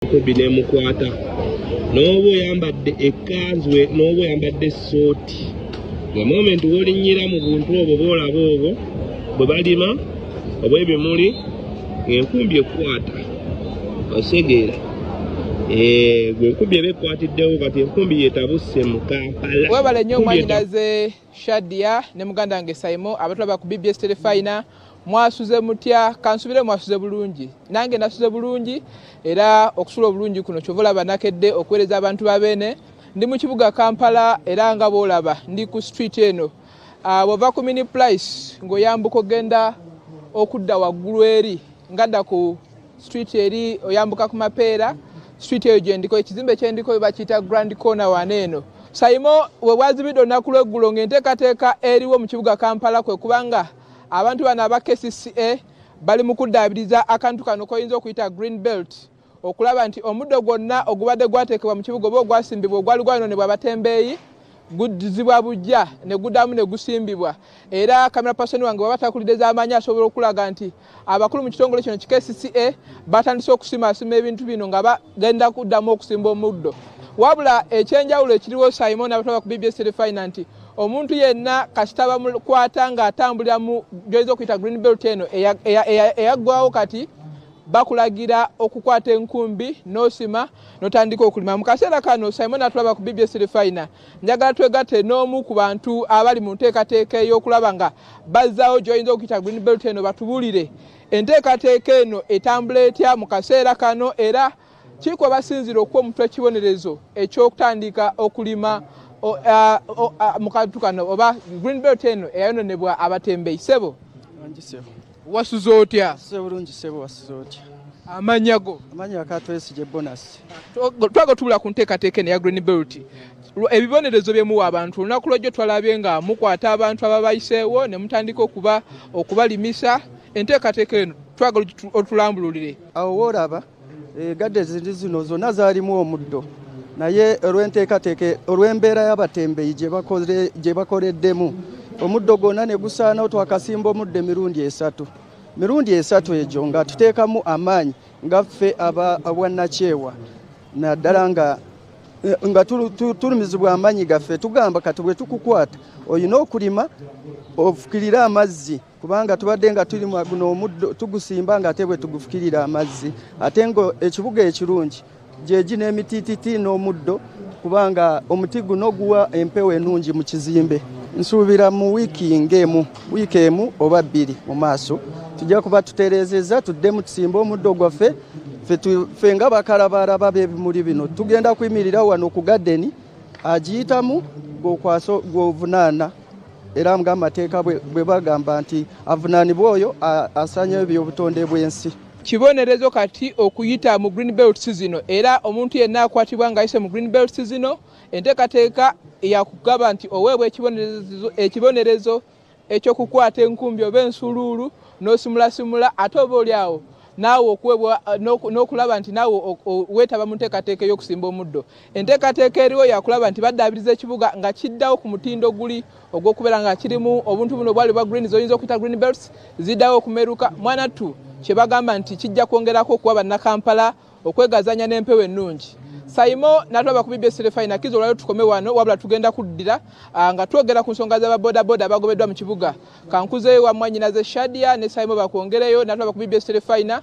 Kubi nemukwata n'oba oyambadde ekkanzu n'oba oyambadde essooti nga moment wolinyira mu buntu obwo boolaba obwo bwe balima oba ebimuli ng'enkumbi ekwata osegeera gwenkumbi eba ekwatiddewo kati enkumbi yeetabusse mu Kampala. Webale nnyo mwanyinaze Shadia ne muganda wange Saimo abatulaba ku BBS Telefina. Mwasuze mutya? Kansubire mwasuze bulungi. Nange nasuze bulungi era okusula obulungi kuno kyovola banakedde okuweereza abantu babene. Ndi mu kibuga Kampala era nga boolaba ndi ku street eno. Bwova ku mini price ng'oyambuka ogenda okudda waggulu eri ngadda ku street eri oyambuka ku Mapeera. Street eyo gye ndiko ekizimbe kye ndiko bakiyita Grand Corner waneeno. Saimo we bwazibidde olunaku lw'eggulo ng'enteekateeka eriwo mu kibuga Kampala kwe kubanga abantu bano aba KCCA bali mu kuddaabiriza akantu kano koyinza okuyita Green Belt okulaba nti omuddo gwonna ogubadde gwateekebwa mu kibuga oba ogwasimbibwa ogwali gwayononebwa abatembeeyi guddizibwa bujja ne guddamu ne gusimbibwa. Era kamera person wange baba takulidde amanyi asobola okulaga nti abakulu mu kitongole kino KCCA batandise okusimasima ebintu bino nga bagenda kuddamu okusimba omuddo. Wabula ekyenjawulo ekiriwo Simon abataba ku BBS Telefina nti omuntu yenna kasita bamukwata ng'atambulira mu gyoyinza okuyita Green Belt eno eyaggwawo kati bakulagira okukwata enkumbi n'osima n'otandika okulima. Mu kaseera kano Simon atulaba ku BBS Telefina njagala twegatte n'omu ku bantu abali mu nteekateeka ey'okulaba nga bazzaawo gyoyinza okuyita Green Belt eno batubuulire enteekateeka eno etambula etya mu kaseera kano era kiko basinzira okuwa omutwe ekibonerezo ekyokutandika okulima mu kantu kano oba Green Belt eno eyayononebwa abatembeeyi. Sebo wasuze otya? Bulungi sebo, wasuze otya? Amannya go? Amannya Katwesigye Bonus. Twaga tubula ku nteekateeka eno ya Green Belt. Ebibonerezo byemuwa abantu olunaku lwajjo twalabye nga mukwata abantu ababayiseewo ne mutandika okubalimisa. Enteekateeka eno twagala otulambululire. Awo woolaba gadde zino zonna zaalimu omuddo naye olw'enteekateeka olw'embeera y'abatembeeyi gye bakoleddemu omuddo gwonna ne gusaanawo twakasimba omuddo mirundi esatu egyo nga tuteekamu amaanyi nga ffe abwannakyewa naddala nga tulumizibwa amaanyi gaffe tugamba kati bwe tukukwata olina okulima ofukirira amazzi kubanga tubadde nga tuli guno omuddo tugusimba nga ate bwe tugufukirira amazzi ate ngo ekibuga ekirungi gyeji n'emitiititi n'omuddo kubanga omuti guno guwa empewo ennungi mu kizimbe. Nsuubira mu wiiki emu oba bbiri mu maaso tujja kuba tutereezezza tuddemu tusimba omuddo gwaffe ffe nga bakalabalaba b'ebimuli bino tugenda kuyimirira wano ku gadeni agiyitamu gw'ovunaana era nga amateeka bwe bagamba nti avunaanibwa oyo asanyayo ebyobutonde bw'ensi. Kibonerezo kati okuyita mu Green Belt zino era omuntu yenna akwatibwa ng'ayise mu Green Belt zino enteekateeka yakugaba nti oweebwa ekibonerezo ekyokukwata enkumbi oba ensuluulu n'osimulasimula ate oba oli awo naawe okuweebwa n'okulaba nti naawe weetaba mu nteekateeka ey'okusimba omuddo. Enteekateeka eriwo yakulaba nti baddaabiriza ekibuga nga kiddawo ku mutindo guli ogw'okubeera nga kirimu obuntu buno bwali bwa green zoyinza okuyita Green Belts ziddawo okumeruka mwanattu kye bagamba nti kijja kwongerako okuwa bannakampala okwegazanya n'empewo ennungi. Saimo natulaba ku BBS Telefina kizo olwaliro tukome wano wabula tugenda kuddira nga twogera ku nsonga z'ababodaboda abagobeddwa mu kibuga. Kankuzeeyo wa mwanyinaze Shadia ne Saimo bakwongereyo natulaba ku BBS Telefina.